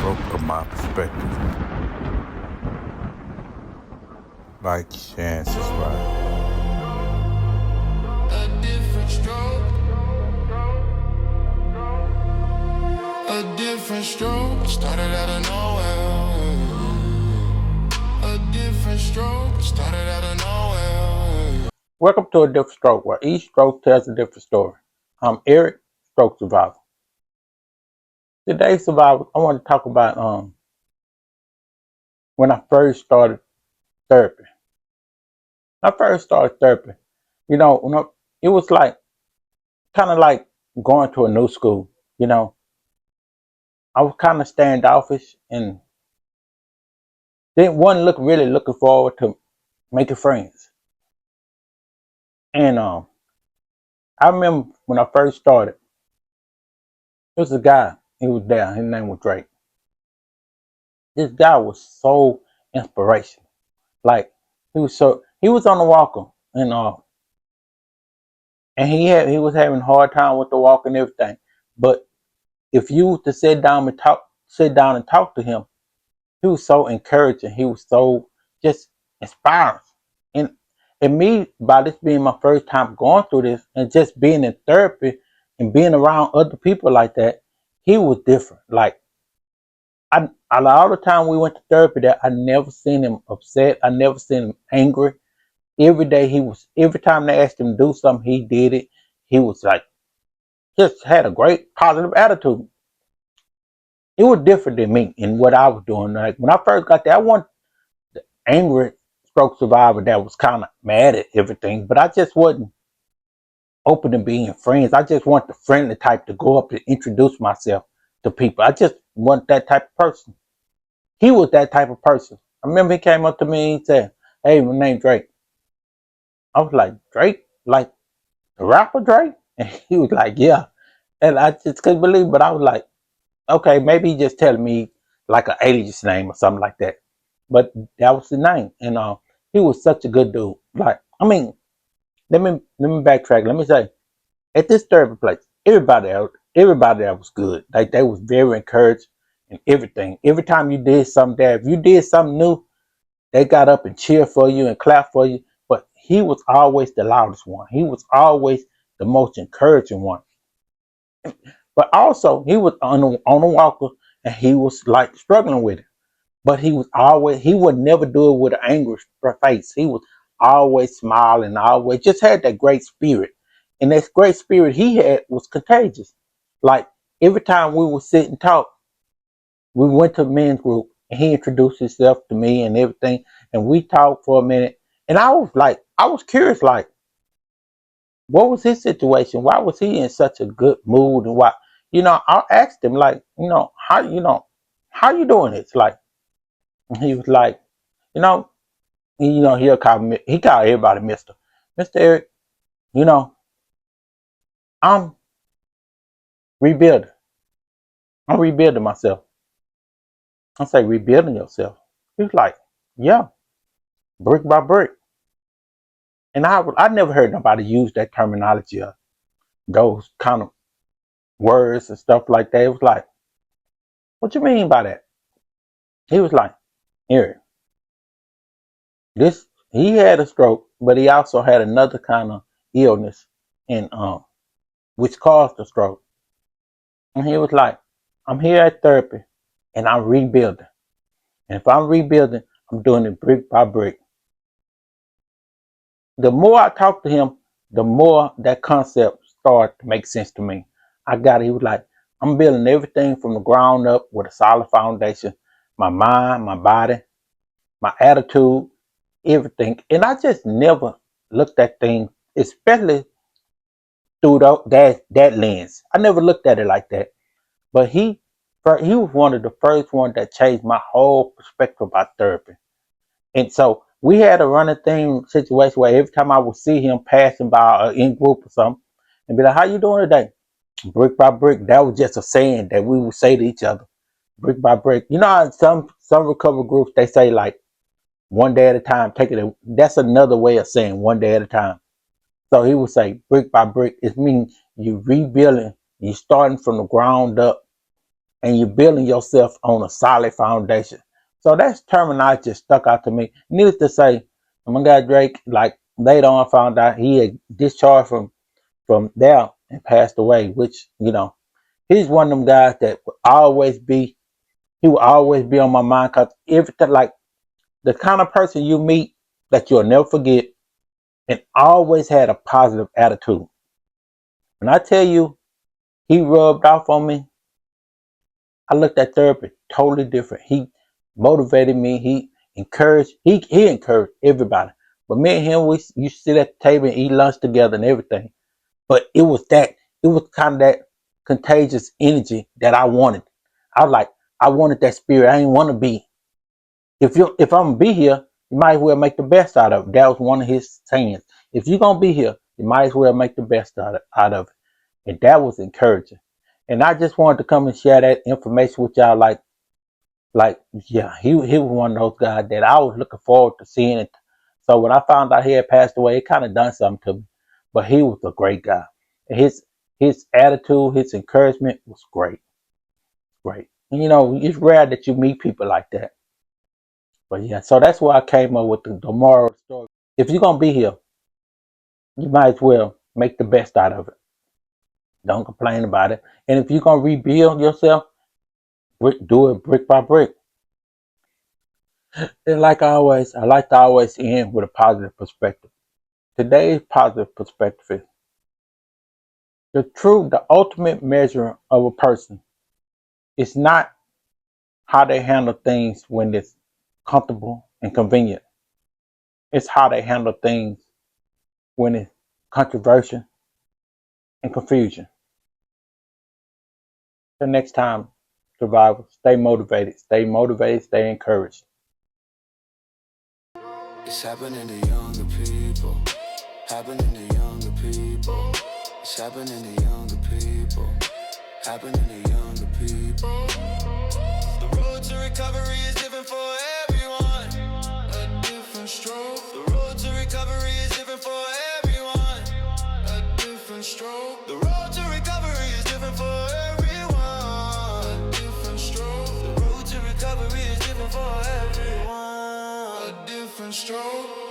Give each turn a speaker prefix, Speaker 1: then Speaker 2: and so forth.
Speaker 1: stroke of my perspective. Like, share, and subscribe.
Speaker 2: A different stroke. A different stroke. Started out of nowhere. A different stroke. Started out of nowhere.
Speaker 3: Welcome to A Different Stroke, where each stroke tells a different story. I'm Eric, stroke survivor. Today's survivor, I want to talk about when I first started therapy. When I first started therapy, it was like kind of like going to a new school. I was kind of standoffish and wasn't really looking forward to making friends. And I remember when I first started, there was a guy. He was there. His name was Drake. This guy was so inspirational. Like he was on the walker and he was having a hard time with the walk and everything. But if you were to sit down and talk to him, he was so encouraging. He was so just inspiring. And me, by this being my first time going through this and just being in therapy and being around other people like that, he was different. Like all the time we went to therapy there, I never seen him upset. I never seen him angry. Every time they asked him to do something, he did it. He was like, just had a great positive attitude. It was different than me and what I was doing. Like when I first got there, I wasn't the angry stroke survivor that was kind of mad at everything, but I just wasn't open to being friends. I just want the friendly type to go up and introduce myself to people. I just want that type of person. He was that type of person. I remember he came up to me and he said, "Hey, my name's Drake." I was like, "Drake? Like the rapper Drake?" And he was like, "Yeah." And I just couldn't believe it, but I was like, okay, maybe he just telling me like an alias name or something like that. But that was the name. And he was such a good dude. Like, I mean, let me backtrack. Let me say, at this therapy place, everybody there was good. Like they was very encouraged and everything. Every time you did something there, if you did something new, they got up and cheered for you and clapped for you. But he was always the loudest one. He was always the most encouraging one. But also, he was on a walker and he was like struggling with it. But he would never do it with an angry face. He was always smiling, always just had that great spirit. And that great spirit he had was contagious. Like every time we would sit and talk, we went to the men's group and he introduced himself to me and everything. And we talked for a minute. And I was curious, like, what was his situation? Why was he in such a good mood? And why, I asked him, like, how you doing this? Like, and he was like, you know, he called everybody Mr. Eric, you know, I'm rebuilding. I'm rebuilding myself. I say, rebuilding yourself. He was like, yeah, brick by brick. And I never heard nobody use that terminology of those kind of words and stuff like that. It was like, what you mean by that? He was like, Eric, he had a stroke, but he also had another kind of illness and which caused the stroke. And he was like, I'm here at therapy and I'm rebuilding. And if I'm rebuilding, I'm doing it brick by brick. The more I talked to him, the more that concept started to make sense to me. He was like, I'm building everything from the ground up with a solid foundation. My mind, my body, my attitude, everything. And I just never looked at things, especially through that lens. I never looked at it like that. But he was one of the first ones that changed my whole perspective about therapy. And so we had a running thing situation where every time I would see him passing by in group or something, and be like, "How you doing today?" Brick by brick. That was just a saying that we would say to each other, brick by brick. You know how some recovery groups they say like one day at a time. That's another way of saying one day at a time. So he would say brick by brick. It means you rebuilding, you starting from the ground up. and you're building yourself on a solid foundation. So that's terminology just stuck out to me. Needless to say, my guy Drake, like later on, I found out he had discharged from there and passed away. Which he's one of them guys that would always be. He will always be on my mind because everything, like the kind of person you meet that you'll never forget, and always had a positive attitude. When I tell you he rubbed off on me, I looked at therapy totally different. He motivated me. He encouraged everybody. But me and him, we used to sit at the table and eat lunch together and everything. But it was kind of that contagious energy that I wanted. I wanted that spirit. I didn't want to be. If I'm gonna be here, you might as well make the best out of it. That was one of his sayings. If you're gonna be here, you might as well make the best out of it. And that was encouraging. And I just wanted to come and share that information with y'all. He was one of those guys that I was looking forward to seeing it. So when I found out he had passed away, it kind of done something to me. But he was a great guy. And his attitude, his encouragement was great. Great. And it's rare that you meet people like that. But yeah, so that's why I came up with the moral of the story. If you're gonna be here, you might as well make the best out of it. Don't complain about it. And if you're gonna rebuild yourself, do it brick by brick. And like always, I like to always end with a positive perspective. Today's positive perspective is the ultimate measure of a person is not how they handle things when it's comfortable and convenient. It's how they handle things when it's controversial and confusion. Till next time, survivors, stay motivated, stay encouraged.
Speaker 2: It's happening to younger people. Happening to younger people. It's happening to younger people. Happening to younger people. The road to recovery is different for everyone. A different stroke. The road to recovery is different for everyone. A different stroke. The road to recovery is different for everyone. A different stroke. The road to recovery is different for everyone. A different stroke.